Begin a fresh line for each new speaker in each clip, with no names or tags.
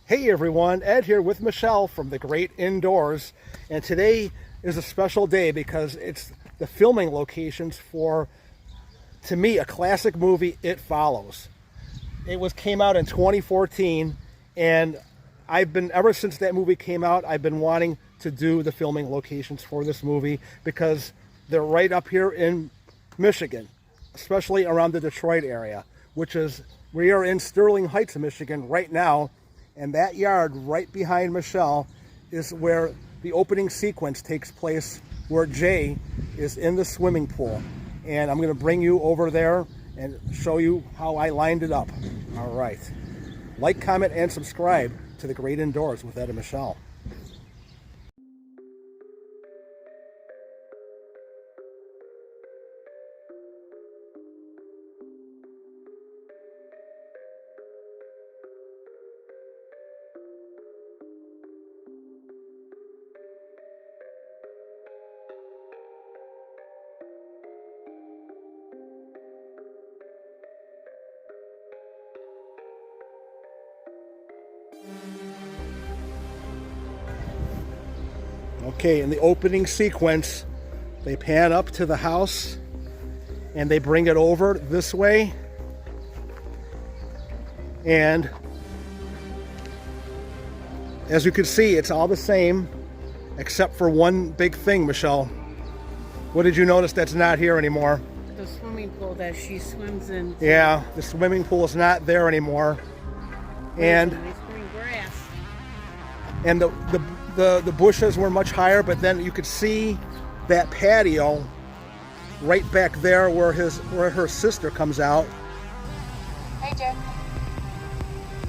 Hey everyone, Ed here with Michelle from The Great Indoors, and today is a special day because it's the filming locations for, to me, a classic movie, It Follows. Came out in 2014, and ever since that movie came out, I've been wanting to do the filming locations for this movie because they're right up here in Michigan, especially around the Detroit area, we are in Sterling Heights, Michigan right now. And that yard right behind Michelle is where the opening sequence takes place, where Jay is in the swimming pool. And I'm going to bring you over there and show you how I lined it up. All right. Like, comment, and subscribe to The Great Indoors with Ed and Michelle. Okay, in the opening sequence, they pan up to the house and they bring it over this way. And as you can see, it's all the same except for one big thing, Michelle. What did you notice that's not here anymore?
The swimming pool that she swims in.
Yeah, the swimming pool is not there anymore. And
Nice green grass.
and the bushes were much higher, but then you could see that patio right back there where her sister comes out.
Hey, Jen.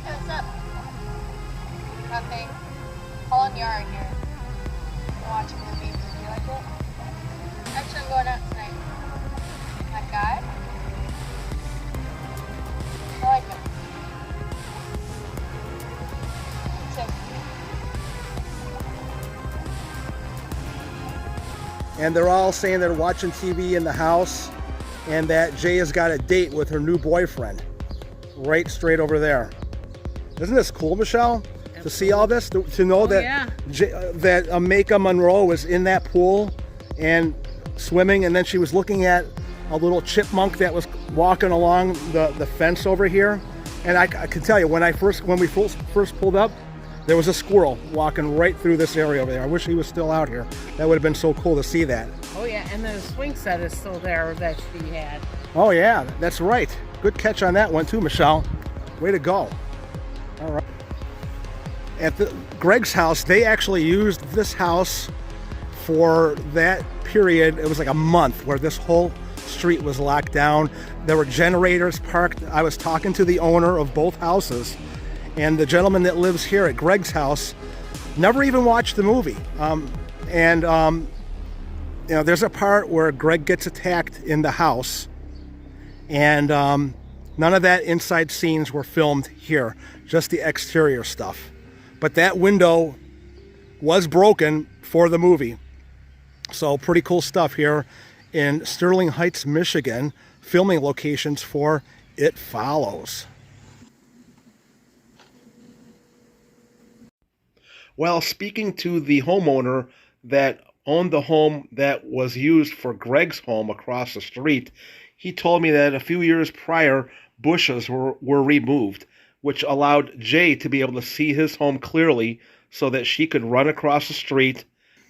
Hey, what's up? Nothing. Pulling yard here. Watching movies. Do you like it? Actually, I'm going out tonight. That guy? I like him. Me too.
And they're all saying they're watching TV in the house and that Jay has got a date with her new boyfriend right straight over there. Isn't this cool, Michelle? To see all this, to know that
yeah.
that Amaka Monroe was in that pool and swimming, and then she was looking at a little chipmunk that was walking along the fence over here. And I can tell you, when we first pulled up, there was a squirrel walking right through this area over there. I wish he was still out here. That would have been so cool to see that.
Oh yeah, and the swing set is still there that she had.
Oh yeah, that's right. Good catch on that one too, Michelle. Way to go. All right. At Greg's house, they actually used this house for that period. It was like a month where this whole street was locked down. There were generators parked. I was talking to the owner of both houses, and the gentleman that lives here at Greg's house never even watched the movie. You know, there's a part where Greg gets attacked in the house, and none of that inside scenes were filmed here, just the exterior stuff. But that window was broken for the movie. So pretty cool stuff here in Sterling Heights, Michigan, filming locations for It Follows. Well, speaking to the homeowner that owned the home that was used for Greg's home across the street, he told me that a few years prior, bushes were removed, which allowed Jay to be able to see his home clearly so that she could run across the street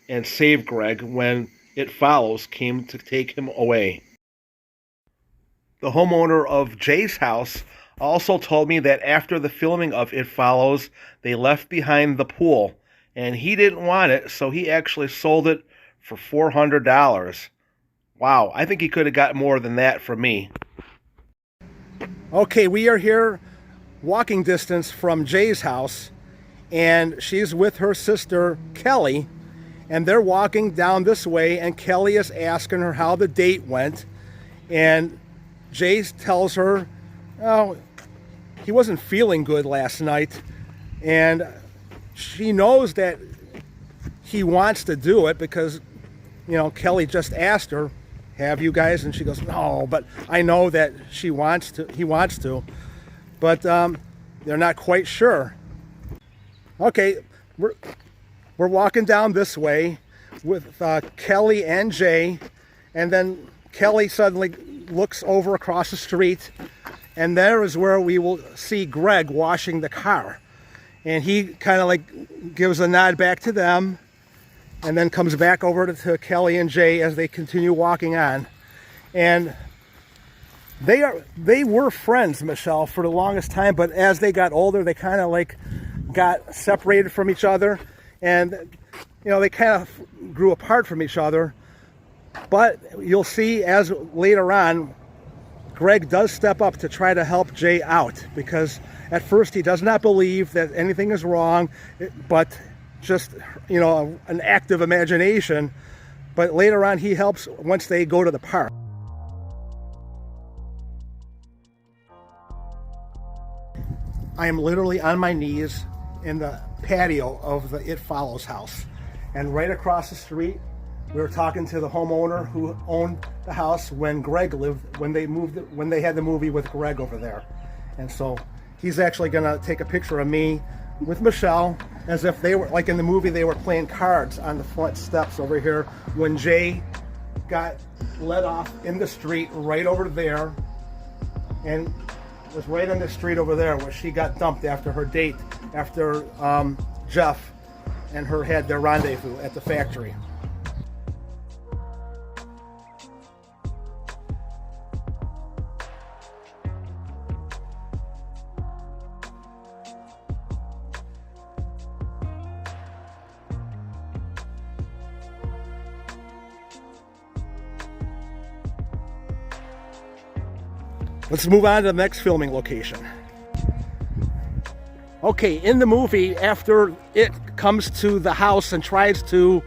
and save Greg when It Follows came to take him away. The homeowner of Jay's house also told me that after the filming of It Follows, they left behind the pool, and he didn't want it, so he actually sold it for $400. Wow, I think he could have got more than that from me. Okay, we are here walking distance from Jay's house, and she's with her sister Kelly, and they're walking down this way, and Kelly is asking her how the date went, and Jay tells her, oh, he wasn't feeling good last night, and she knows that he wants to do it because, you know, Kelly just asked her, have you guys? And she goes, no, but I know that he wants to, but they're not quite sure. Okay, we're walking down this way with Kelly and Jay, and then Kelly suddenly looks over across the street, and there is where we will see Greg washing the car. And he kind of like gives a nod back to them, and then comes back over to Kelly and Jay as they continue walking on. And they were friends, Michelle, for the longest time, but as they got older, they kind of like got separated from each other, and you know, they kind of grew apart from each other. But you'll see as later on, Greg does step up to try to help Jay out, because at first he does not believe that anything is wrong, but just, you know, an act of imagination. But later on he helps once they go to the park. I am literally on my knees in the patio of the It Follows house, and right across the street we were talking to the homeowner who owned the house when Greg lived, when they had the movie with Greg over there. And so he's actually gonna take a picture of me with Michelle, as if they were, like in the movie, they were playing cards on the front steps over here when Jay got let off in the street right over there, and it was right on the street over there where she got dumped after her date, after Jeff and her had their rendezvous at the factory. Let's move on to the next filming location. Okay, in the movie, after It comes to the house and tries to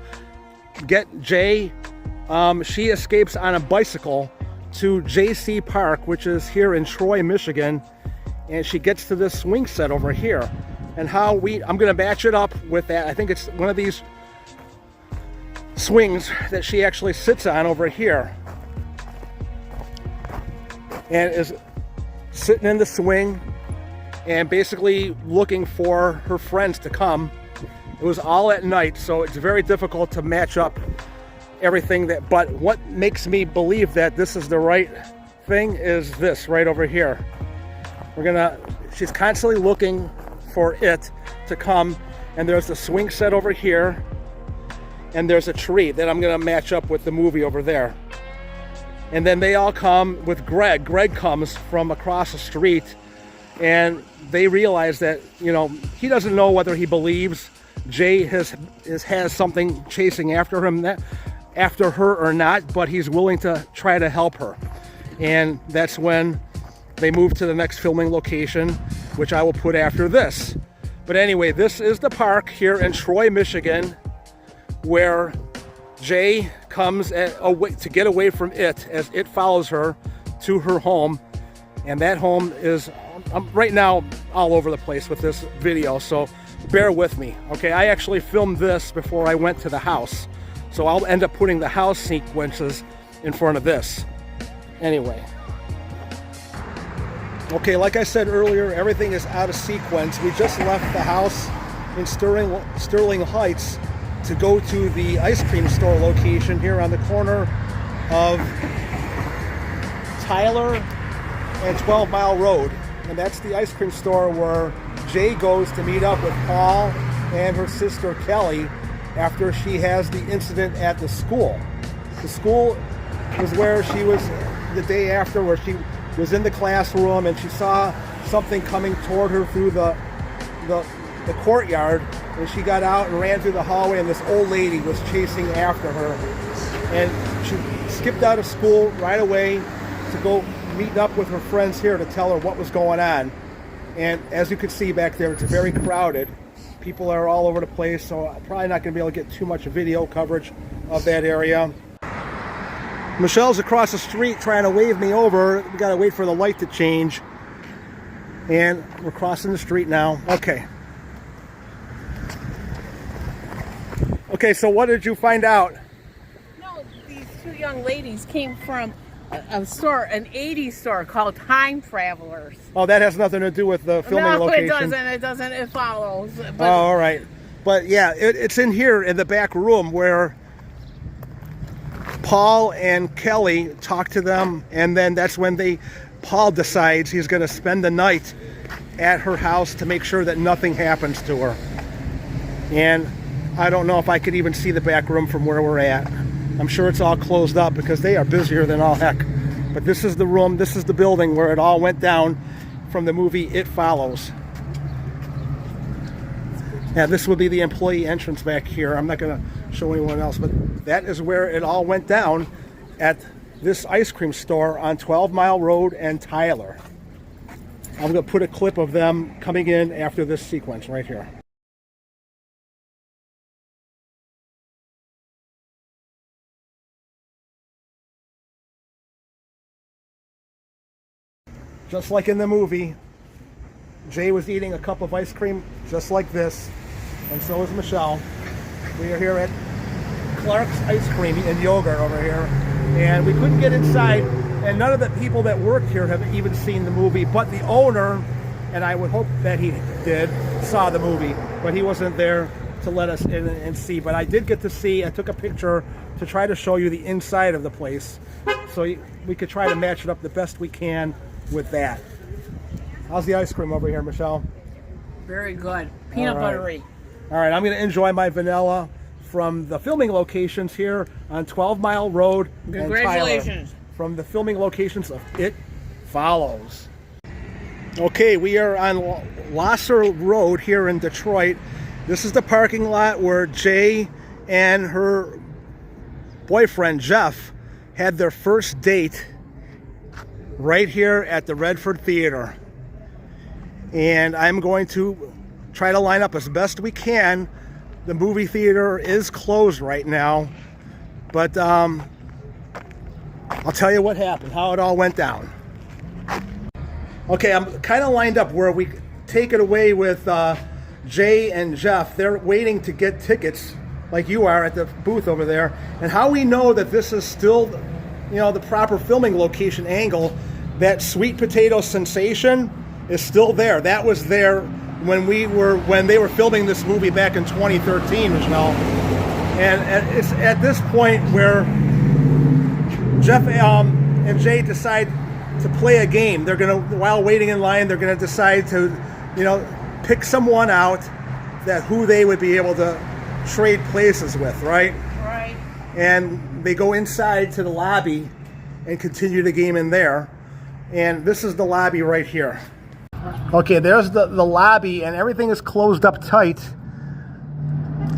get Jay, she escapes on a bicycle to JC Park, which is here in Troy, Michigan, and she gets to this swing set over here. And I'm gonna match it up with that. I think it's one of these swings that she actually sits on over here, and is sitting in the swing and basically looking for her friends to come. It was all at night, so it's very difficult to match up everything but what makes me believe that this is the right thing is this right over here. She's constantly looking for it to come, and there's the swing set over here, and there's a tree that I'm gonna match up with the movie over there. And then they all come with Greg. Greg comes from across the street, and they realize that, you know, he doesn't know whether he believes Jay has something chasing after him, after her or not, but he's willing to try to help her. And that's when they move to the next filming location, which I will put after this. But anyway, this is the park here in Troy, Michigan, where Jay comes to get away from it as it follows her to her home. And that home is, I'm right now all over the place with this video, so bear with me. Okay, I actually filmed this before I went to the house, so I'll end up putting the house sequences in front of this. Anyway. Okay, like I said earlier, everything is out of sequence. We just left the house in Sterling Heights to go to the ice cream store location here on the corner of Tyler and 12 Mile Road. And that's the ice cream store where Jay goes to meet up with Paul and her sister Kelly after she has the incident at the school. The school was where she was the day after, where she was in the classroom and she saw something coming toward her through the courtyard, and she got out and ran through the hallway, and this old lady was chasing after her, and she skipped out of school right away to go meet up with her friends here to tell her what was going on. And as you can see back there, it's very crowded. People are all over the place, so I'm probably not going to be able to get too much video coverage of that area. Michelle's across the street trying to wave me over. We got to wait for the light to change, and we're crossing the street now. Okay, so what did you find out?
No, these two young ladies came from a store, an 80s store called Time Travelers.
Oh, that has nothing to do with the filming
No,
location.
it doesn't. It doesn't. It follows. But
Oh, all right. But yeah, it's in here in the back room where Paul and Kelly talk to them, and then that's when Paul decides he's going to spend the night at her house to make sure that nothing happens to her. And I don't know if I could even see the back room from where we're at. I'm sure it's all closed up because they are busier than all heck. But this is the room, this is the building where it all went down from the movie It Follows. Yeah, this will be the employee entrance back here. I'm not going to show anyone else, but that is where it all went down at this ice cream store on 12 Mile Road and Tyler. I'm going to put a clip of them coming in after this sequence right here. Just like in the movie, Jay was eating a cup of ice cream just like this, and so is Michelle. We are here at Clark's Ice Cream and Yogurt over here, and we couldn't get inside, and none of the people that work here have even seen the movie, but the owner, and I would hope that he did, saw the movie, but he wasn't there to let us in and see. But I did get to see, I took a picture to try to show you the inside of the place, so we could try to match it up the best we can with that. How's the ice cream over here, Michelle?
very good. Peanut
All right.
buttery.
All right, I'm going to enjoy my vanilla from the filming locations here on 12 Mile Road and Tyler,
Congratulations.
from the filming locations of It Follows. Okay, we are on Lasser Road here in Detroit. This is the parking lot where Jay and her boyfriend Jeff had their first date right here at the Redford Theater. And I'm going to try to line up as best we can. The movie theater is closed right now, but I'll tell you what happened, how it all went down. Okay, I'm kind of lined up where we take it away with Jay and Jeff. They're waiting to get tickets like you are at the booth over there. And how we know that this is still, you know, the proper filming location angle, that sweet potato sensation is still there. That was there when they were filming this movie back in 2013, Michelle. And it's at this point where Jeff and Jay decide to play a game. They're gonna, while waiting in line, they're gonna decide to, you know, pick someone out that who they would be able to trade places with, right?
Right.
And they go inside to the lobby and continue the game in there. And this is the lobby right here. Okay, there's the lobby, and everything is closed up tight.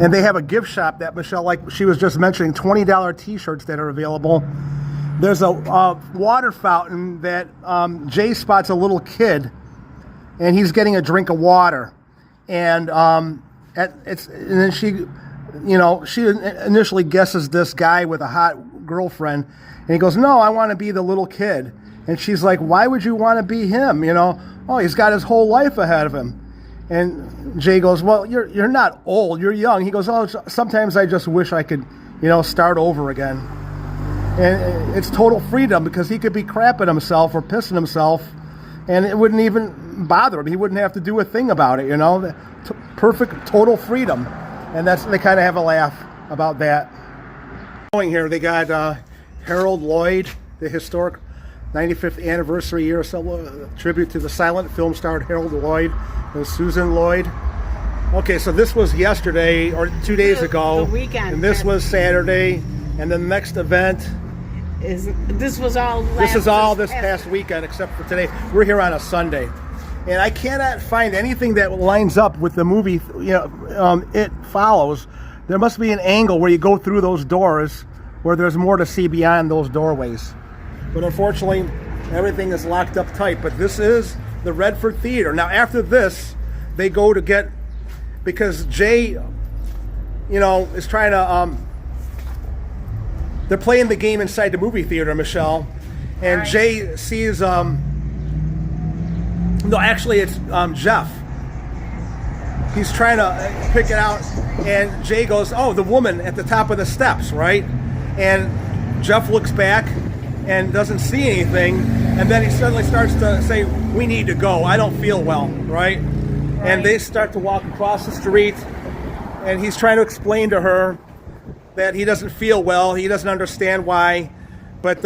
And they have a gift shop that Michelle, like she was just mentioning, $20 t-shirts that are available. There's a water fountain that Jay spots a little kid, and he's getting a drink of water. And and then she, you know, she initially guesses this guy with a hot girlfriend, and he goes, "No, I want to be the little kid." And she's like, "Why would you want to be him? You know, oh, he's got his whole life ahead of him." And Jay goes, "Well, you're not old, you're young." He goes, "Oh, sometimes I just wish I could, you know, start over again." And it's total freedom because he could be crapping himself or pissing himself, and it wouldn't even bother him. He wouldn't have to do a thing about it, you know. Perfect, total freedom. And they kind of have a laugh about that. Going here, they got Harold Lloyd, the historic 95th anniversary year tribute to the silent film star Harold Lloyd and Susan Lloyd. Okay, so this was yesterday or 2 days ago.
The weekend.
And this was Saturday. And the next event
This was all
this past weekend except for today. We're here on a Sunday. And I cannot find anything that lines up with the movie, you know, It Follows. There must be an angle where you go through those doors where there's more to see beyond those doorways. But unfortunately, everything is locked up tight. But this is the Redford Theater. Now, after this, they go to get, because Jay, you know, is trying to, they're playing the game inside the movie theater, Michelle. And
Right.
Jay sees, no, actually it's Jeff. He's trying to pick it out, and Jay goes, "Oh, the woman at the top of the steps, right?" And Jeff looks back, and doesn't see anything, and then he suddenly starts to say, "We need to go. I don't feel well," right? And they start to walk across the street, and he's trying to explain to her that he doesn't feel well. He doesn't understand why, but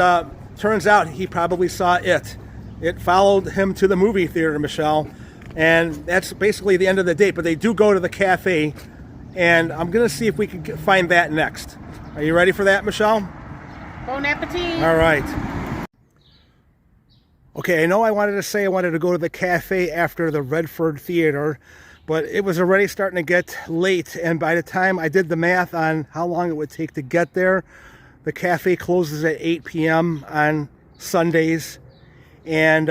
turns out he probably saw it. It followed him to the movie theater, Michelle, and that's basically the end of the date. But they do go to the cafe, and I'm going to see if we can find that next. Are you ready for that, Michelle?
Bon appetit.
All right. Okay, I know I wanted to go to the cafe after the Redford Theater, but it was already starting to get late, and by the time I did the math on how long it would take to get there, the cafe closes at 8 p.m. on Sundays, and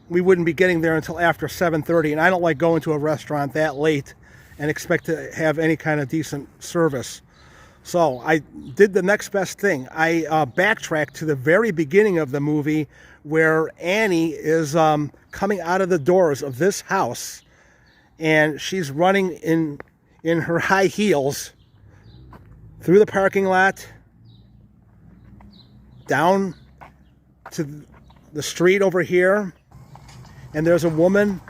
we wouldn't be getting there until after 7:30, and I don't like going to a restaurant that late and expect to have any kind of decent service. So I did the next best thing. I backtracked to the very beginning of the movie where Annie is coming out of the doors of this house, and she's running in her high heels through the parking lot, down to the street over here, and there's a woman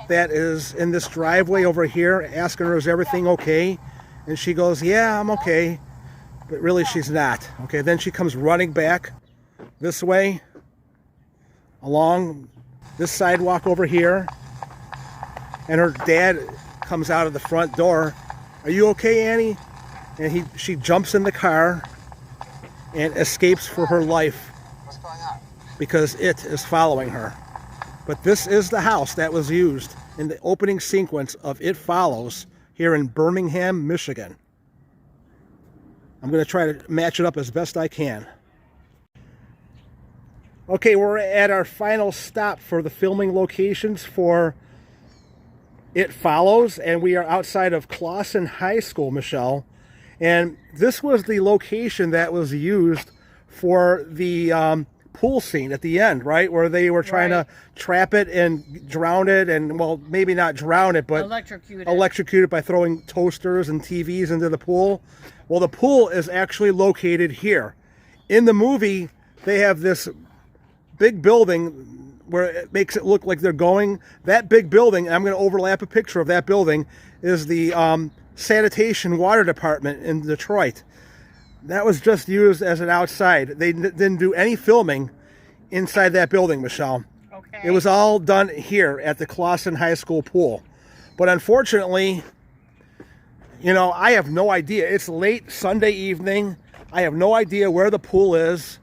that is in this driveway over here asking her, is everything okay? And she goes, yeah, I'm okay. But really she's not. Okay, then she comes running back this way, along this sidewalk over here, and her dad comes out of the front door. Are you okay, Annie? And she jumps in the car and escapes for her life.
What's going on?
Because it is following her. But this is the house that was used in the opening sequence of It Follows here in Birmingham, Michigan. I'm going to try to match it up as best I can. Okay, we're at our final stop for the filming locations for It Follows, and we are outside of Clawson High School, Michelle. And this was the location that was used for the pool scene at the end, right? Where they were trying to trap it and drown it, and, well, maybe not drown it, but electrocute it by throwing toasters and TVs into the pool. Well, the pool is actually located here. In the movie, they have this big building where it makes it look like they're going. That big building, I'm going to overlap a picture of that building, is the sanitation water department in Detroit. That was just used as an outside. They didn't do any filming inside that building, Michelle.
Okay.
It was all done here at the Clawson High School pool. But unfortunately, you know, I have no idea. It's late Sunday evening. I have no idea where the pool is.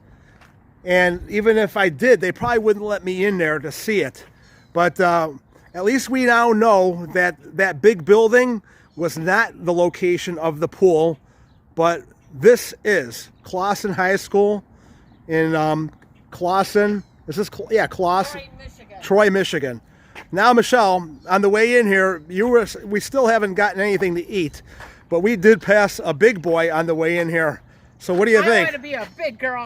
And even if I did, they probably wouldn't let me in there to see it. But at least we now know that that big building was not the location of the pool, but this is Clawson High School in Clawson. Is this, yeah, Clawson?
Troy, Michigan.
Troy, Michigan. Now, Michelle, on the way in here, we still haven't gotten anything to eat, but we did pass a big boy on the way in here. So what do you
I
think?
want to be a big girl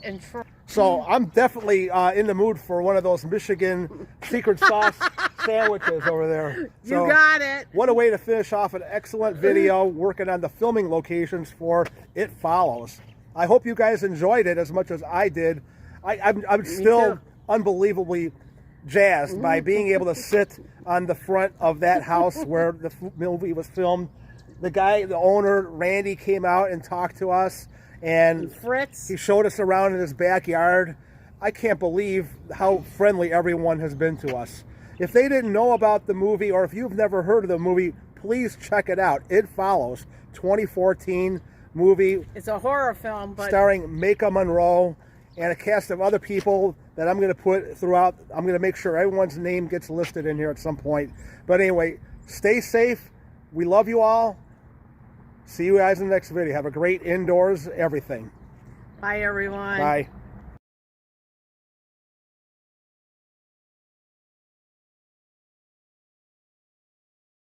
in Troy.
So I'm definitely in the mood for one of those Michigan secret sauce sandwiches over there. So,
You got it.
what a way to finish off an excellent video working on the filming locations for It Follows. I hope you guys enjoyed it as much as I did. I'm still
too.
unbelievably jazzed by being able to sit on the front of that house where the movie was filmed. The guy, the owner, Randy, came out and talked to us, and
Fritz.
he showed us around in his backyard. I can't believe how friendly everyone has been to us. If they didn't know about the movie, or if you've never heard of the movie, please check it out. It Follows, 2014 movie.
It's a horror film, but
Starring Maika Monroe and a cast of other people that I'm going to put throughout. I'm going to make sure everyone's name gets listed in here at some point. But anyway, stay safe. We love you all. See you guys in the next video. Have a great indoors everything.
bye everyone.
Bye.